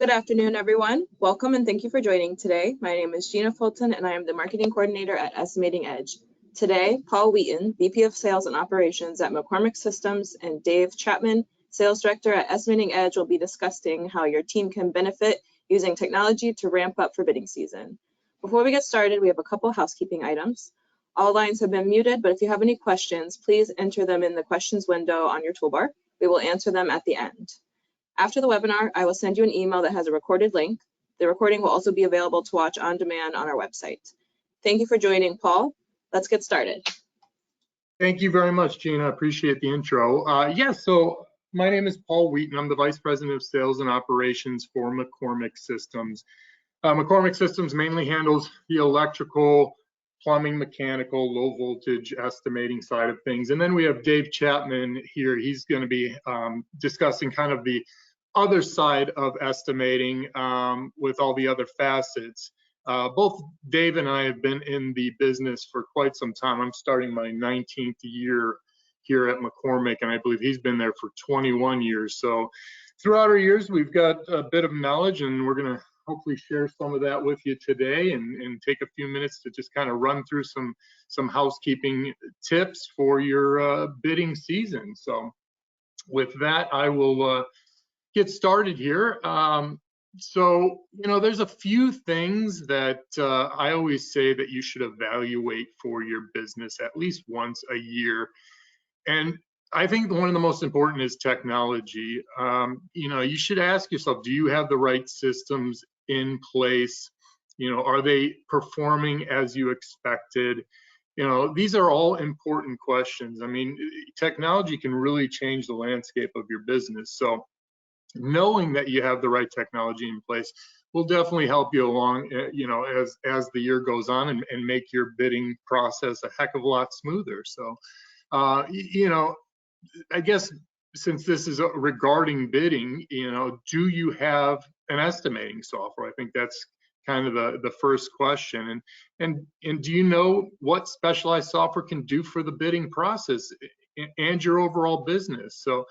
Good afternoon, everyone. Welcome and thank you for joining today. My name is Gina Fulton and I am the Marketing Coordinator at Estimating Edge. Today, Paul Wheaton, VP of Sales and Operations at McCormick Systems, and Dave Chapman, Sales Director at Estimating Edge, will be discussing how your team can benefit using technology to ramp up for bidding season. Before we get started, we have a couple housekeeping items. All lines have been muted, but if you have any questions, please enter them in the questions window on your toolbar. We will answer them at the end. After the webinar, I will send you an email that has a recorded link. The recording will also be available to watch on demand on our website. Thank you for joining, Paul. Let's get started. Thank you very much, Gina. I appreciate the intro. So my name is Paul Wheaton. I'm the Vice President of Sales and Operations for McCormick Systems. McCormick Systems mainly handles the electrical, plumbing, mechanical, low voltage estimating side of things. And then we have Dave Chapman here. He's going to be discussing kind of the other side of estimating with all the other facets. Both Dave and I have been in the business for quite some time. I'm starting my 19th year here at McCormick, and I believe he's been there for 21 years. So throughout our years, we've got a bit of knowledge, and we're going to hopefully share some of that with you today and take a few minutes to just kind of run through some housekeeping tips for your bidding season. So with that, I will get started here. So, there's a few things that I always say that you should evaluate for your business at least once a year. And I think one of the most important is technology. You should ask yourself, do you have the right systems in place? Are they performing as you expected? These are all important questions. I mean, technology can really change the landscape of your business. So knowing that you have the right technology in place will definitely help you along, as the year goes on and make your bidding process a heck of a lot smoother. So, I guess since this is regarding bidding, do you have an estimating software? I think that's kind of the first question. And do you know what specialized software can do for the bidding process and your overall business? So,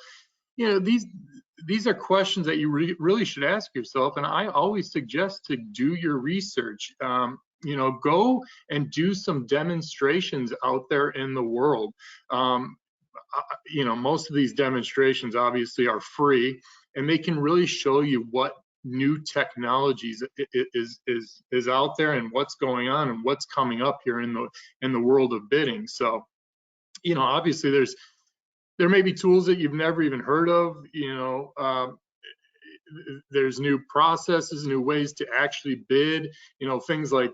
these are questions that you really should ask yourself. And I always suggest to do your research. Go and do some demonstrations out there in the world. Most of these demonstrations obviously are free, and they can really show you what new technologies is out there and what's going on and what's coming up here in the world of bidding. So, obviously there may be tools that you've never even heard of. There's new processes, new ways to actually bid, things like,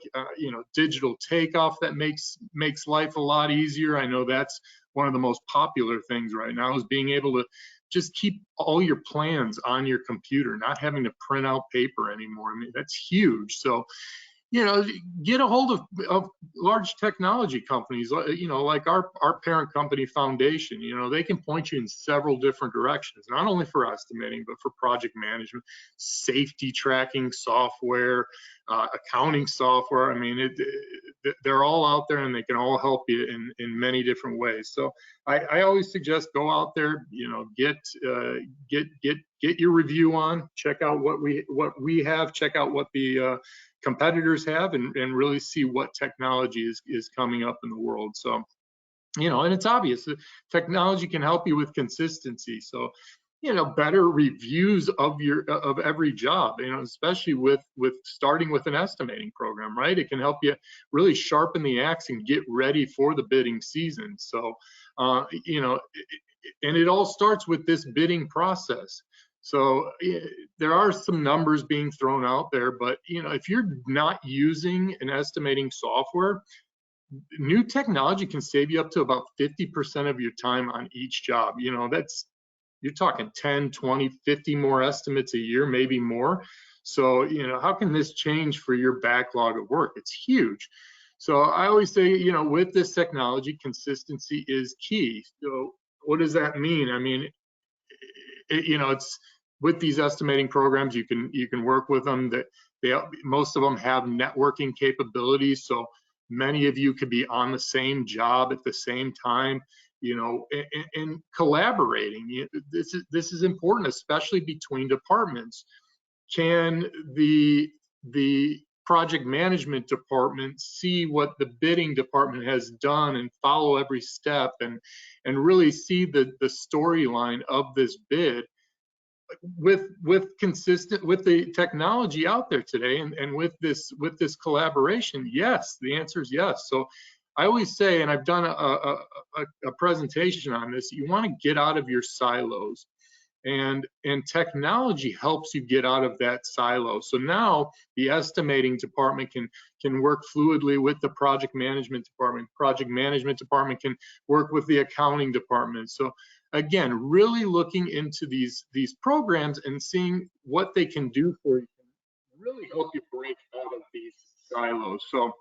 digital takeoff that makes life a lot easier. I know that's one of the most popular things right now, is being able to just keep all your plans on your computer, not having to print out paper anymore. I mean, that's huge. So, get a hold of large technology companies, like our parent company Foundation. They can point you in several different directions, not only for estimating, but for project management, safety tracking software, accounting software. I mean, they're all out there, and they can all help you in many different ways. So I always suggest go out there, get your review on, check out what we have, check out what the competitors have, and really see what technology is coming up in the world. So, and it's obvious that technology can help you with consistency. So, better reviews of every job, especially with starting with an estimating program, right? It can help you really sharpen the axe and get ready for the bidding season. So, and it all starts with this bidding process. So there are some numbers being thrown out there, but if you're not using an estimating software, new technology can save you up to about 50% of your time on each job. You're talking 10, 20, 50 more estimates a year, maybe more. So, how can this change for your backlog of work? It's huge. So I always say, with this technology, consistency is key. So what does that mean? I mean, it's with these estimating programs, you can work with them. That most of them have networking capabilities, so many of you could be on the same job at the same time, and collaborating. This is important, especially between departments. Can the project management department see what the bidding department has done and follow every step and really see the storyline of this bid with the technology out there today and with this collaboration? Yes, the answer is yes. So I always say, and I've done a presentation on this, you want to get out of your silos. And technology helps you get out of that silo. So now the estimating department can work fluidly with the project management department. Project management department can work with the accounting department. So again, really looking into these programs and seeing what they can do for you can really help you break out of these silos. So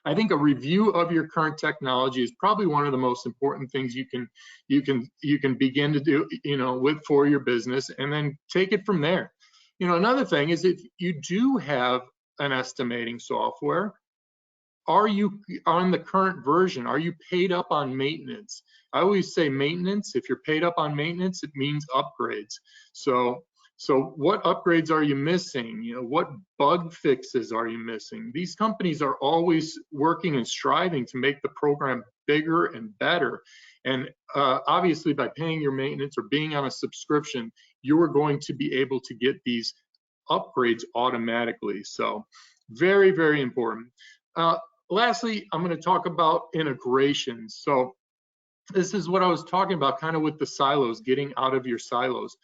I think a review of your current technology is probably one of the most important things you can begin to do, for your business, and then take it from there. Another thing is, if you do have an estimating software, are you on the current version? Are you paid up on maintenance? I always say maintenance. If you're paid up on maintenance, it means upgrades. So what upgrades are you missing? What bug fixes are you missing? These companies are always working and striving to make the program bigger and better. And obviously, by paying your maintenance or being on a subscription, you are going to be able to get these upgrades automatically. So very, very important. Lastly, I'm going to talk about integrations. So this is what I was talking about, kind of with the silos, getting out of your silos.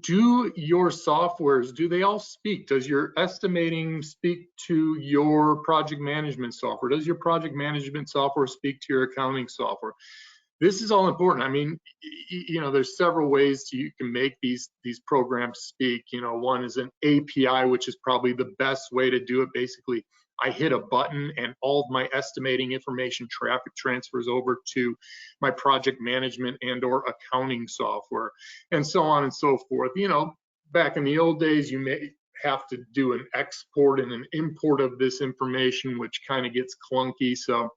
Do your softwares, do they all speak? Does your estimating speak to your project management software? Does your project management software speak to your accounting software? This is all important. I mean, there's several ways you can make these programs speak. One is an API, which is probably the best way to do it. Basically, I hit a button and all of my estimating information traffic transfers over to my project management and or accounting software, and so on and so forth. Back in the old days, you may have to do an export and an import of this information, which kind of gets clunky. So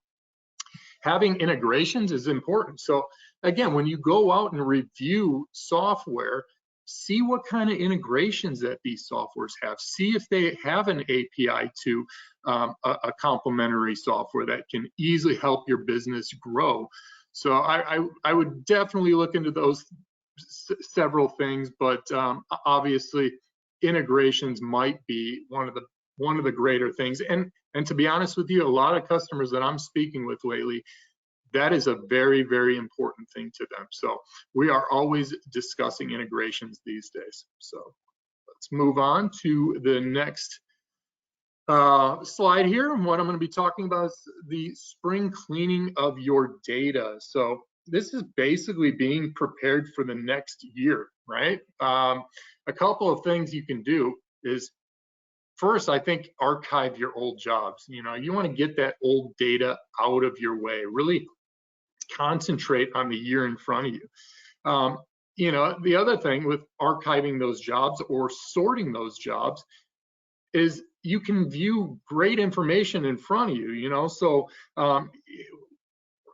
having integrations is important. So again, when you go out and review software, see what kind of integrations that these softwares have. See if they have an API to a complementary software that can easily help your business grow. So I would definitely look into those several things, but obviously integrations might be one of the greater things. And to be honest with you, a lot of customers that I'm speaking with lately, that is a very, very important thing to them. So we are always discussing integrations these days. So let's move on to the next slide here. And what I'm going to be talking about is the spring cleaning of your data. So this is basically being prepared for the next year, right? A couple of things you can do is, first, I think archive your old jobs. You want to get that old data out of your way. Really concentrate on the year in front of you. The other thing with archiving those jobs or sorting those jobs is you can view great information in front of you. So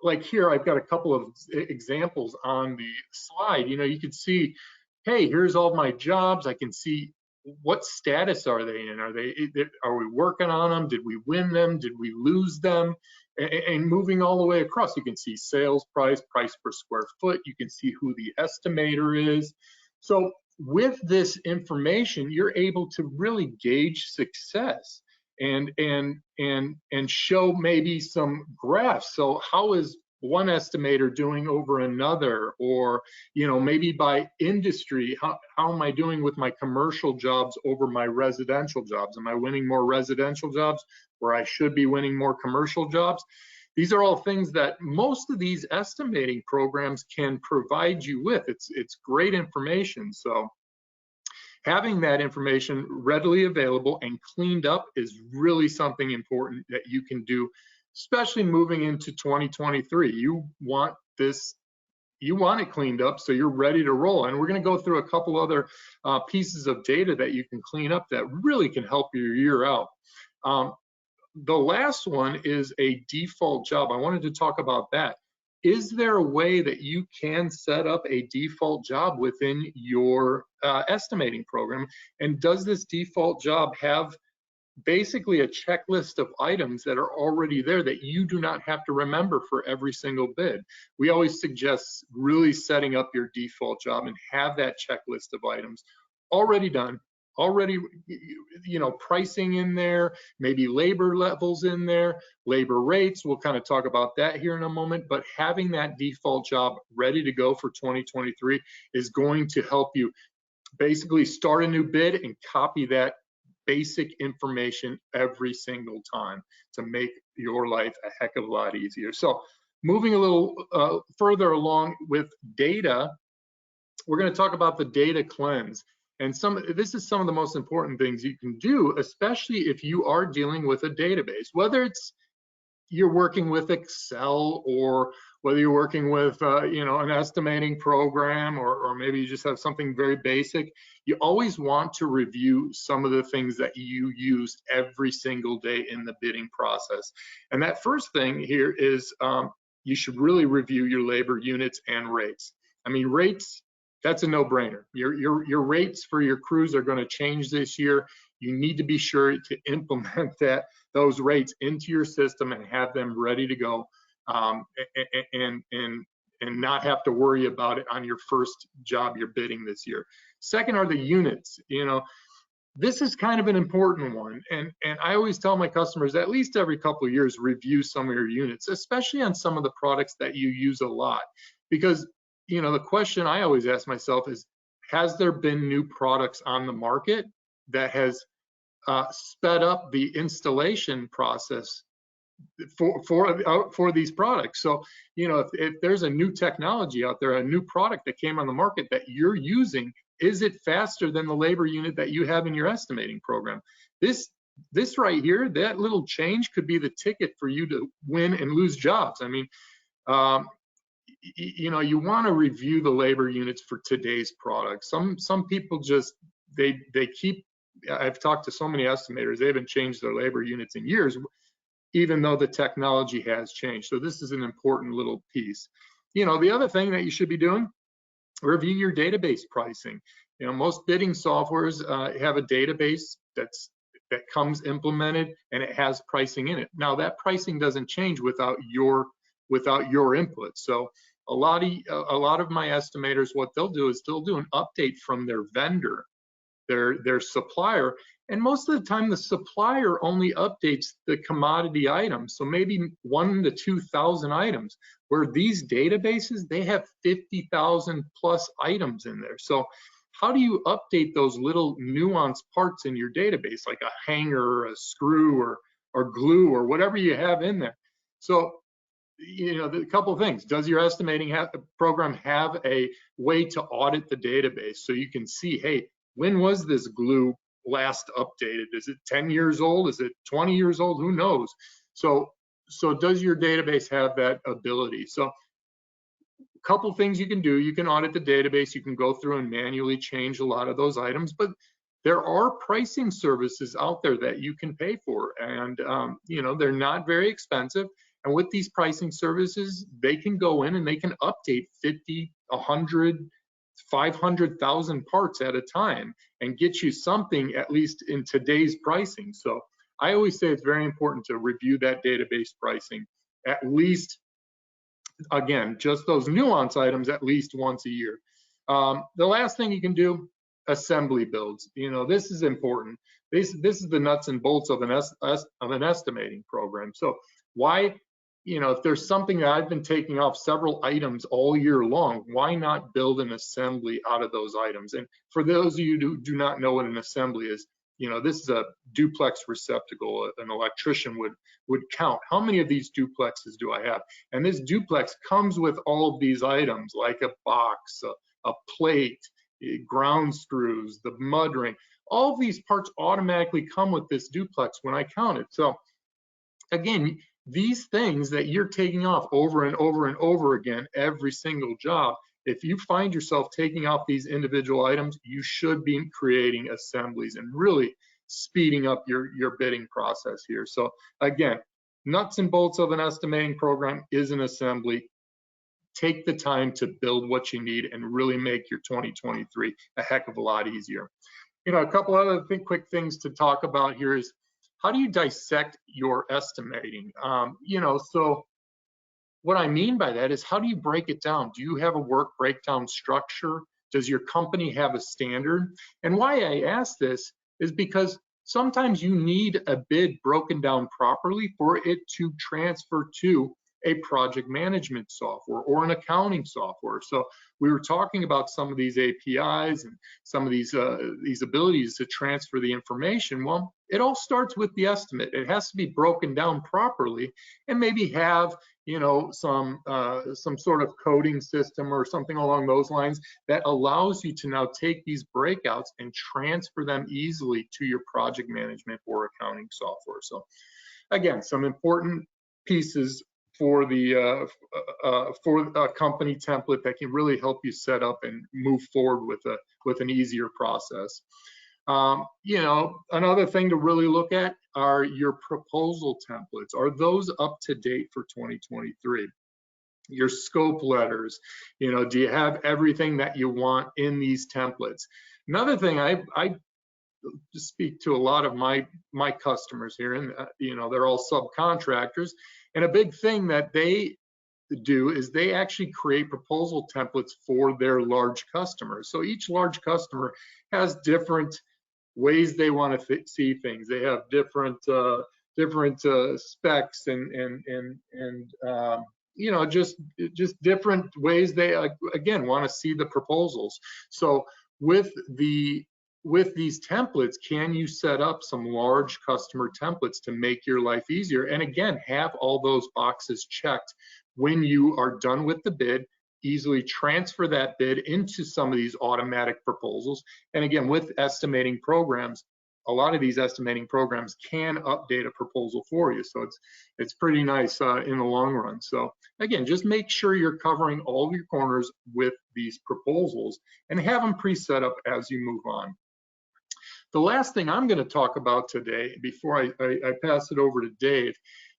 like here, I've got a couple of examples on the slide. You can see, hey, here's all my jobs. I can see what status are they in? Are we working on them? Did we win them? Did we lose them? And moving all the way across, you can see sales price, price per square foot. You can see who the estimator is. So with this information, you're able to really gauge success and show maybe some graphs. So how is one estimator doing over another? Or maybe by industry, how am I doing with my commercial jobs over my residential jobs? Am I winning more residential jobs where I should be winning more commercial jobs? These are all things that most of these estimating programs can provide you with. It's great information. So having that information readily available and cleaned up is really something important that you can do, especially moving into 2023. You want it cleaned up so you're ready to roll. And we're going to go through a couple other pieces of data that you can clean up that really can help your year out. The last one is a default job. I wanted to talk about that. is there a way that you can set up a default job within your estimating program? And does this default job have basically a checklist of items that are already there that you do not have to remember for every single bid? We always suggest really setting up your default job and have that checklist of items already done, already, you know, pricing in there, maybe labor levels in there, labor rates. We'll kind of talk about that here in a moment, but having that default job ready to go for 2023 is going to help you basically start a new bid and copy that basic information every single time to make your life a heck of a lot easier. So moving a little further along with data, we're going to talk about the data cleanse. And this is some of the most important things you can do, especially if you are dealing with a database, whether it's you're working with Excel or whether you're working with you know, an estimating program, or maybe you just have something very basic. You always want to review some of the things that you use every single day in the bidding process. And that first thing here is you should really review your labor units and rates. I mean, rates, that's a no-brainer. Your rates for your crews are going to change this year. You need to be sure to implement those rates into your system and have them ready to go, and not have to worry about it on your first job you're bidding this year. Second are the units. You know, this is kind of an important one, and I always tell my customers at least every couple of years review some of your units, especially on some of the products that you use a lot, because you know, the question I always ask myself is, has there been new products on the market that has sped up the installation process for these products? So, you know, if there's a new technology out there, a new product that came on the market that you're using, is it faster than the labor unit that you have in your estimating program? This right here, that little change could be the ticket for you to win and lose jobs. I mean, you know, you want to review the labor units for today's products. Some people just they keep. I've talked to so many estimators, they haven't changed their labor units in years, even though the technology has changed. So this is an important little piece. You know, the other thing that you should be doing, review your database pricing. You know, most bidding softwares have a database that comes implemented and it has pricing in it. Now that pricing doesn't change without your input. So a lot of my estimators, what they'll do is they'll do an update from their vendor, their supplier, and most of the time the supplier only updates the commodity items, so maybe 1,000 to 2,000 items, where these databases, they have 50,000 plus items in there. So how do you update those little nuanced parts in your database, like a hanger or a screw or glue or whatever you have in there? So, you know, a couple of things. Does your estimating program have a way to audit the database so you can see, hey, when was this glue last updated? Is it 10 years old? Is it 20 years old? Who knows? So does your database have that ability? So a couple things you can do. You can audit the database. You can go through and manually change a lot of those items, but there are pricing services out there that you can pay for, and you know, they're not very expensive. And with these pricing services, they can go in and they can update 50, 100, 500,000 parts at a time and get you something, at least in today's pricing. So I always say it's very important to review that database pricing at least, again, just those nuance items at least once a year. The last thing you can do, assembly builds. You know, this is important. This is the nuts and bolts of an estimating program. So why, you know, if there's something that I've been taking off several items all year long, why not build an assembly out of those items? And for those of you who do not know what an assembly is, you know, this is a duplex receptacle. An electrician would count, how many of these duplexes do I have? And this duplex comes with all of these items, like a box, a plate, ground screws, the mud ring. All of these parts automatically come with this duplex when I count it. So again, these things that you're taking off over and over and over again every single job, if you find yourself taking off these individual items, you should be creating assemblies and really speeding up your bidding process here. So again, nuts and bolts of an estimating program is an assembly. take the time to build what you need and really make your 2023 a heck of a lot easier. A couple other quick things to talk about here is, how do you dissect your estimating? So what I mean by that is, how do you break it down? Do you have a work breakdown structure? Does your company have a standard? And why I ask this is because sometimes you need a bid broken down properly for it to transfer to a project management software or an accounting software. So we were talking about some of these APIs and some of these abilities to transfer the information. Well, it all starts with the estimate. It has to be broken down properly, and maybe have some sort of coding system or something along those lines that allows you to now take these breakouts and transfer them easily to your project management or accounting software. So again, some important pieces for the for a company template that can really help you set up and move forward with an easier process. Another thing to really look at are your proposal templates. Are those up to date for 2023? Your scope letters, do you have everything that you want in these templates? Another thing, I speak to a lot of my customers here, and they're all subcontractors, and a big thing that they do is they actually create proposal templates for their large customers. So each large customer has different ways they want to see things. They have different specs and just different ways they again want to see the proposals. So with these templates, can you set up some large customer templates to make your life easier? And again, have all those boxes checked when you are done with the bid. Easily transfer that bid into some of these automatic proposals. And again, with estimating programs, a lot of these estimating programs can update a proposal for you. So it's pretty nice in the long run. So again, just make sure you're covering all of your corners with these proposals and have them pre-set up as you move on. The last thing I'm going to talk about today, before I pass it over to Dave,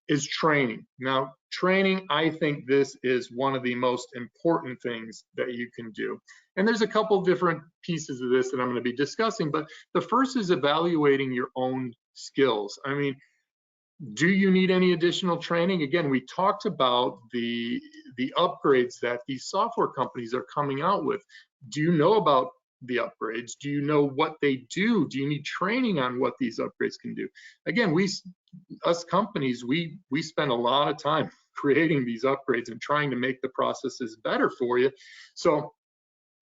is training. Now, training, I think this is one of the most important things that you can do. And there's a couple different pieces of this that I'm going to be discussing, but the first is evaluating your own skills. I mean, do you need any additional training? Again, we talked about the upgrades that these software companies are coming out with. Do you know about the upgrades? Do you know what they do? Do you need training on what these upgrades can do? Again, us companies, we spend a lot of time creating these upgrades and trying to make the processes better for you. So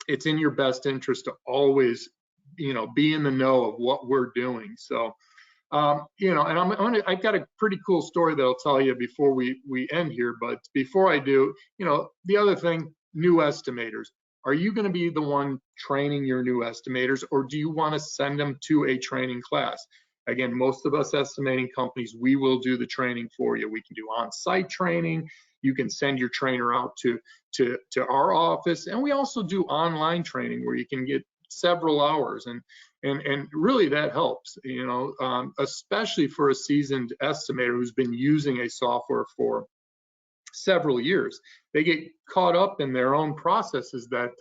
it's in your best interest to always, be in the know of what we're doing. So, and I've got a pretty cool story that I'll tell you before we end here. But before I do, the other thing, new estimators. Are you going to be the one training your new estimators, or do you want to send them to a training class? Again, most of us estimating companies, we will do the training for you. We can do on-site training. You can send your trainer out to our office, and we also do online training where you can get several hours, and really that helps, especially for a seasoned estimator who's been using a software for several years. They get caught up in their own processes that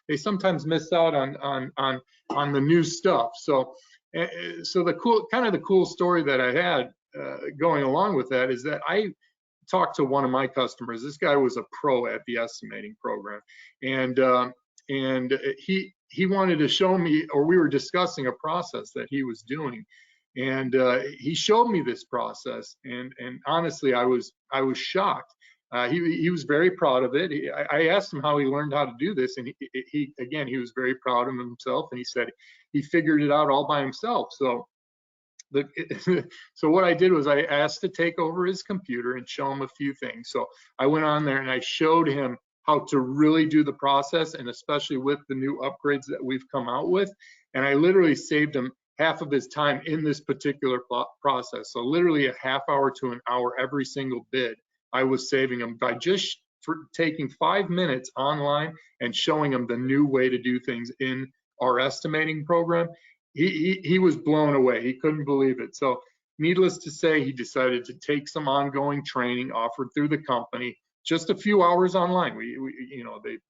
they sometimes miss out on the new stuff. So the cool story that I had going along with that is that I talked to one of my customers. This guy was a pro at the estimating program, and he wanted to show me, or we were discussing a process that he was doing, and he showed me this process, and honestly, I was shocked. He was very proud of it. I asked him how he learned how to do this, and he was very proud of himself, and he said he figured it out all by himself. So what I did was I asked to take over his computer and show him a few things. So I went on there and I showed him how to really do the process, and especially with the new upgrades that we've come out with. And I literally saved him half of his time in this particular process. So literally a half hour to an hour every single bid, I was saving him by just taking 5 minutes online and showing him the new way to do things in our estimating program. He was blown away. He couldn't believe it. So needless to say, he decided to take some ongoing training offered through the company just a few hours online.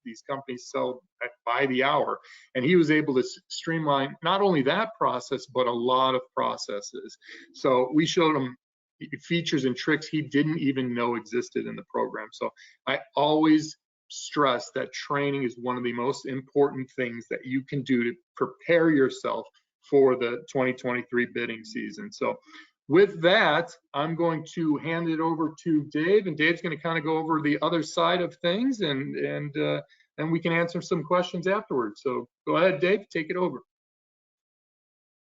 These companies sell by the hour, and he was able to streamline not only that process, but a lot of processes. So we showed him features and tricks he didn't even know existed in the program. So I always stress that training is one of the most important things that you can do to prepare yourself for the 2023 bidding season. So with that, I'm going to hand it over to Dave, and Dave's going to kind of go over the other side of things, and we can answer some questions afterwards. So go ahead, Dave, take it over.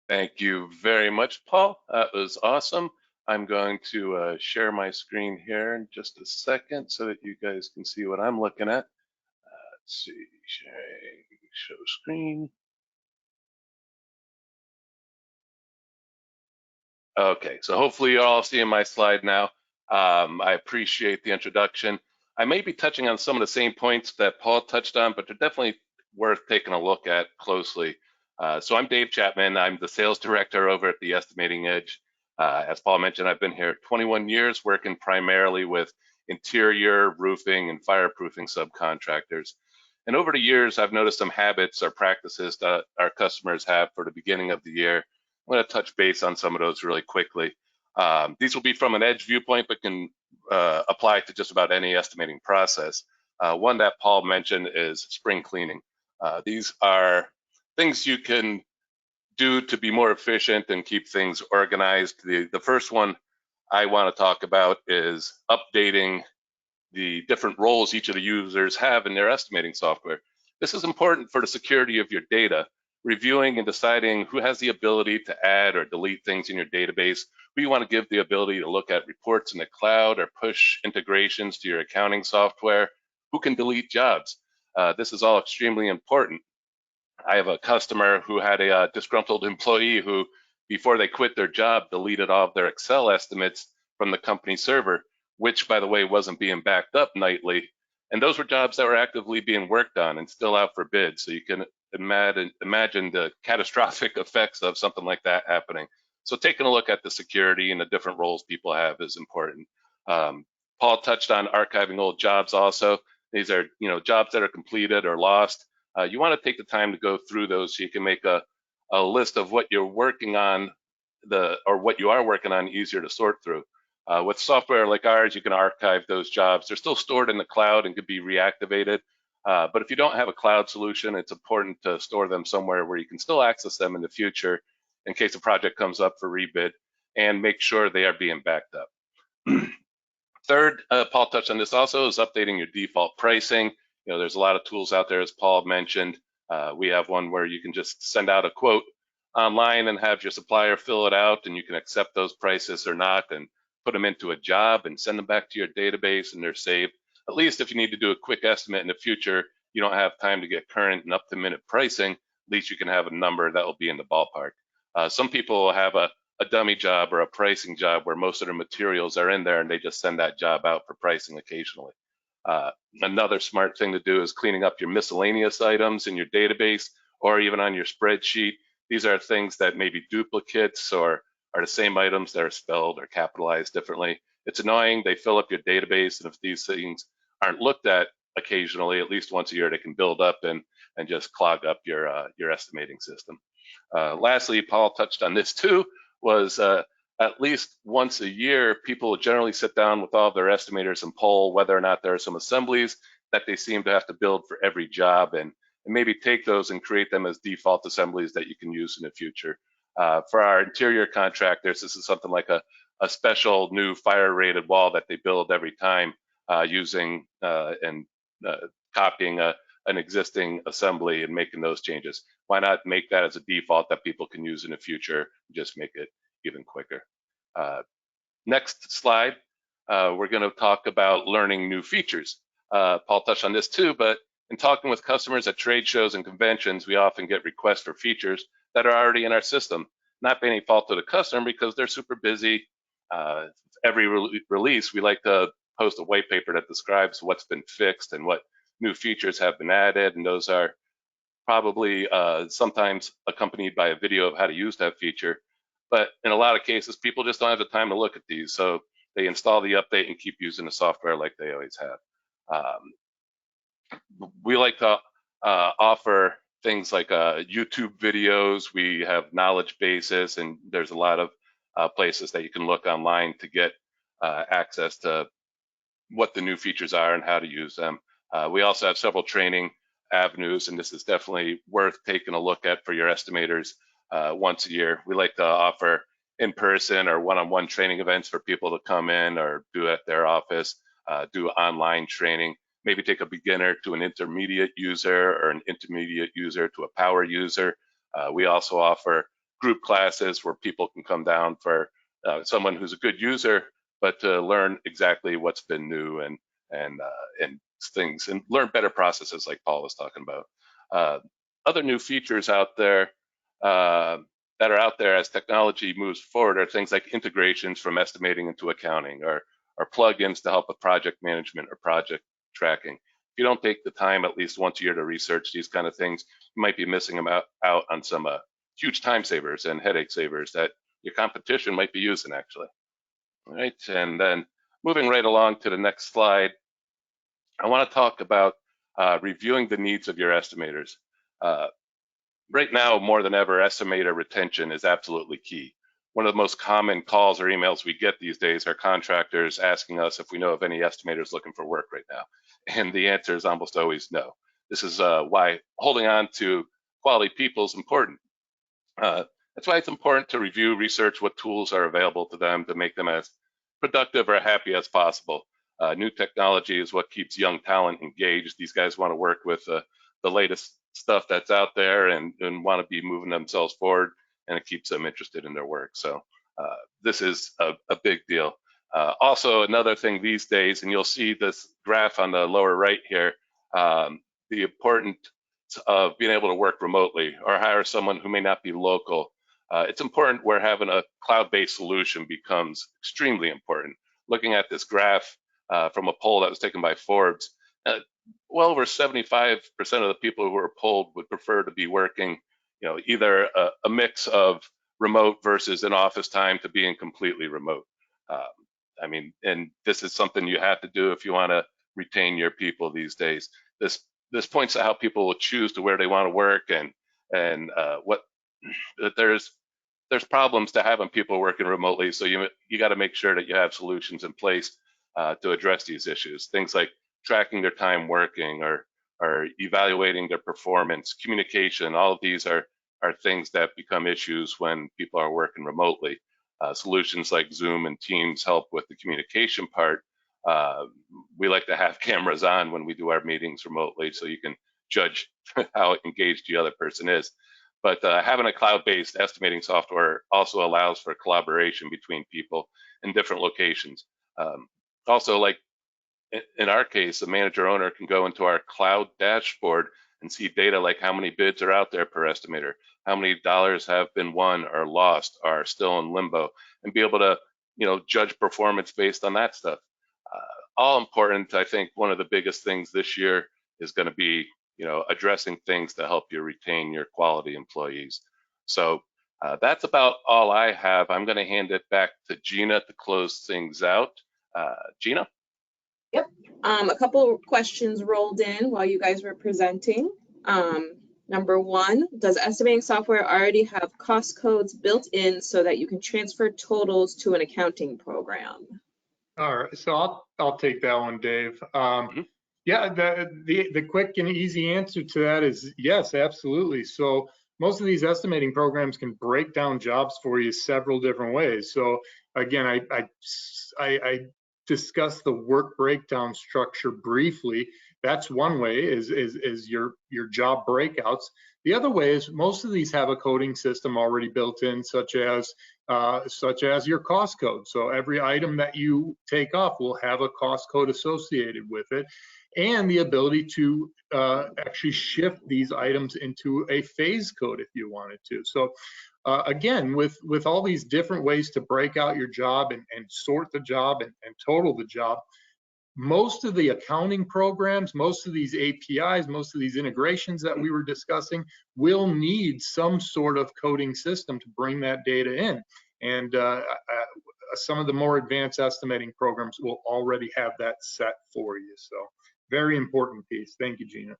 Thank you very much, Paul. That was awesome. I'm going to share my screen here in just a second so that you guys can see what I'm looking at. Let's see, sharing, show screen. Okay, so hopefully you're all seeing my slide now. I appreciate the introduction. I may be touching on some of the same points that Paul touched on, but they're definitely worth taking a look at closely. So I'm Dave Chapman. I'm the sales director over at the Estimating Edge. As Paul mentioned, I've been here 21 years, working primarily with interior, roofing, and fireproofing subcontractors. And over the years, I've noticed some habits or practices that our customers have for the beginning of the year. I'm going to touch base on some of those really quickly. These will be from an edge viewpoint, but can apply to just about any estimating process. One that Paul mentioned is spring cleaning. These are things you can do to be more efficient and keep things organized. The first one I want to talk about is updating the different roles each of the users have in their estimating software. This is important for the security of your data. Reviewing and deciding who has the ability to add or delete things in your database, who you want to give the ability to look at reports in the cloud or push integrations to your accounting software, who can delete jobs. This is all extremely important. I have a customer who had a disgruntled employee who, before they quit their job, deleted all of their Excel estimates from the company server, which, by the way, wasn't being backed up nightly. And those were jobs that were actively being worked on and still out for bid. So you can imagine the catastrophic effects of something like that happening. So taking a look at the security and the different roles people have is important. Paul touched on archiving old jobs also. These are jobs that are completed or lost. You want to take the time to go through those so you can make a list of what you're working on, or what you are working on, easier to sort through. With software like ours, you can archive those jobs. They're still stored in the cloud and could be reactivated. But if you don't have a cloud solution, it's important to store them somewhere where you can still access them in the future in case a project comes up for rebid, and make sure they are being backed up. Third, Paul touched on this also, is updating your default pricing. There's a lot of tools out there, as Paul mentioned. We have one where you can just send out a quote online and have your supplier fill it out, and you can accept those prices or not, and put them into a job and send them back to your database, and they're saved. At least if you need to do a quick estimate in the future, you don't have time to get current and up-to-minute pricing, at least you can have a number that will be in the ballpark. Some people will have a dummy job or a pricing job where most of their materials are in there, and they just send that job out for pricing occasionally. Another smart thing to do is cleaning up your miscellaneous items in your database or even on your spreadsheet. These are things that may be duplicates or are the same items that are spelled or capitalized differently. It's annoying. They fill up your database, and if these things aren't looked at occasionally, at least once a year, they can build up and just clog up your estimating system. Lastly, Paul touched on this too, was at least once a year, people generally sit down with all of their estimators and poll whether or not there are some assemblies that they seem to have to build for every job, and maybe take those and create them as default assemblies that you can use in the future. For our interior contractors, this is something like a special new fire-rated wall that they build every time using and copying an existing assembly and making those changes. Why not make that as a default that people can use in the future, just make it even quicker. Next slide, we're going to talk about learning new features. Paul touched on this too, but in talking with customers at trade shows and conventions, we often get requests for features that are already in our system. Not being any fault to the customer because they're super busy. Every release, we like to post a white paper that describes what's been fixed and what new features have been added, and those are probably sometimes accompanied by a video of how to use that feature. But in a lot of cases, people just don't have the time to look at these, so they install the update and keep using the software like they always have. We like to offer things like YouTube videos. We have knowledge bases, and there's a lot of places that you can look online to get access to what the new features are and how to use them. We also have several training avenues, and this is definitely worth taking a look at for your estimators once a year. We like to offer in-person or one-on-one training events for people to come in or do at their office, do online training, maybe take a beginner to an intermediate user or an intermediate user to a power user. We also offer group classes where people can come down for someone who's a good user, but to learn exactly what's been new and things, and learn better processes like Paul was talking about. Other new features out there that are out there as technology moves forward are things like integrations from estimating into accounting, or plugins to help with project management or project tracking. If you don't take the time at least once a year to research these kind of things, you might be missing them out on some huge time savers and headache savers that your competition might be using actually. All right, and then moving right along to the next slide, I want to talk about reviewing the needs of your estimators. Right now, more than ever, estimator retention is absolutely key. One of the most common calls or emails we get these days are contractors asking us if we know of any estimators looking for work right now. And the answer is almost always no. This is why holding on to quality people is important. That's why it's important to review, research what tools are available to them to make them as productive or happy as possible. New technology is what keeps young talent engaged. These guys want to work with the latest stuff that's out there and want to be moving themselves forward, and it keeps them interested in their work. So this is a big deal. Also, another thing these days, and you'll see this graph on the lower right here, the importance of being able to work remotely or hire someone who may not be local. It's important where having a cloud-based solution becomes extremely important. Looking at this graph from a poll that was taken by Forbes, well over 75% of the people who were polled would prefer to be working, either a mix of remote versus in office time to being completely remote. I mean, and this is something you have to do if you want to retain your people these days. This points to how people will choose to where they want to work, and what there's problems to having people working remotely. So you got to make sure that you have solutions in place to address these issues. Things like tracking their time working, or evaluating their performance, communication. All of these are things that become issues when people are working remotely. Solutions like Zoom and Teams help with the communication part. We like to have cameras on when we do our meetings remotely so you can judge how engaged the other person is. But having a cloud-based estimating software also allows for collaboration between people in different locations. Also, like in our case, a manager owner can go into our cloud dashboard and see data like how many bids are out there per estimator, how many dollars have been won or lost, are still in limbo, and be able to, judge performance based on that stuff. All important. I think one of the biggest things this year is going to be, addressing things to help you retain your quality employees. So that's about all I have. I'm going to hand it back to Gina to close things out. Gina? Yep. A couple questions rolled in while you guys were presenting. Number one, does estimating software already have cost codes built in so that you can transfer totals to an accounting program? All right, so I'll take that one, Dave. Yeah, the quick and easy answer to that is yes, absolutely. So most of these estimating programs can break down jobs for you several different ways. So again, I discussed the work breakdown structure briefly. That's one way, is your job breakouts. The other way is most of these have a coding system already built in, such as your cost code. So every item that you take off will have a cost code associated with it, and the ability to actually shift these items into a phase code if you wanted to. So again, with all these different ways to break out your job and sort the job and total the job, most of the accounting programs, most of these APIs, most of these integrations that we were discussing will need some sort of coding system to bring that data in. And some of the more advanced estimating programs will already have that set for you. So very important piece. Thank you, Gina.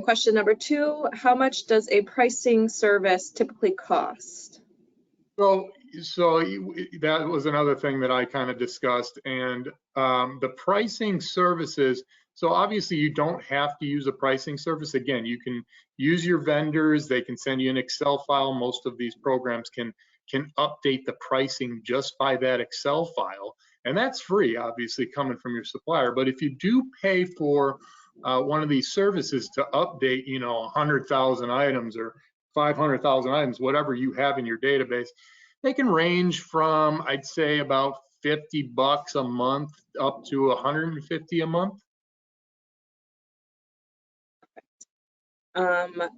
Question number 2, how much does a pricing service typically cost? So that was another thing that I kind of discussed, and the pricing services. So obviously you don't have to use a pricing service. Again, you can use your vendors. They can send you an Excel file. Most of these programs can update the pricing just by that Excel file, and that's free, obviously, coming from your supplier. But if you do pay for one of these services to update, 100,000 items or 500,000 items, whatever you have in your database, they can range from, I'd say, about $50 a month up to $150 a month.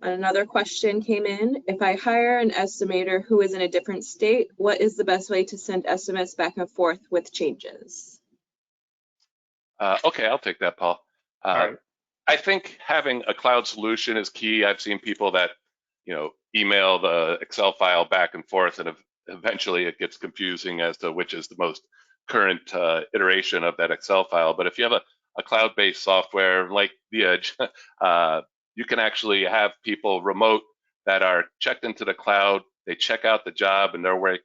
Another question came in. If I hire an estimator who is in a different state, what is the best way to send estimates back and forth with changes? Okay, I'll take that, Paul. All right. I think having a cloud solution is key. I've seen people that, email the Excel file back and forth, and eventually it gets confusing as to which is the most current iteration of that Excel file. But if you have a cloud-based software like the Edge, you can actually have people remote that are checked into the cloud. They check out the job and they're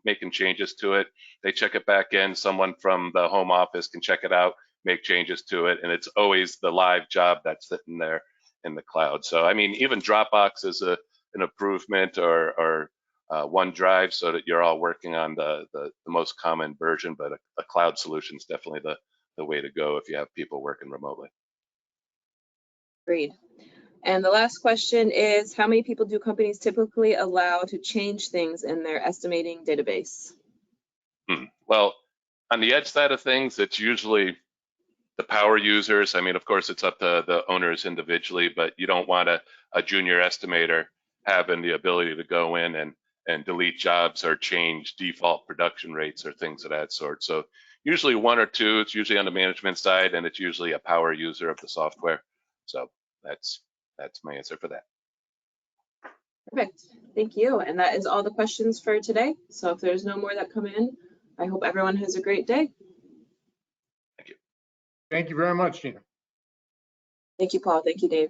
making changes to it. They check it back in. Someone from the home office can check it out, make changes to it, and it's always the live job that's sitting there in the cloud. So, I mean, even Dropbox is an improvement, or OneDrive, so that you're all working on the most common version, but a cloud solution is definitely the way to go if you have people working remotely. Agreed. And the last question is, how many people do companies typically allow to change things in their estimating database? Well, on the Edge side of things, it's usually the power users. I mean, of course, it's up to the owners individually, but you don't want a junior estimator having the ability to go in and delete jobs or change default production rates or things of that sort. So usually 1 or 2, it's usually on the management side, and it's usually a power user of the software. So that's my answer for that. Perfect. Thank you. And that is all the questions for today. So if there's no more that come in, I hope everyone has a great day. Thank you. Thank you very much, Gina. Thank you, Paul. Thank you, Dave.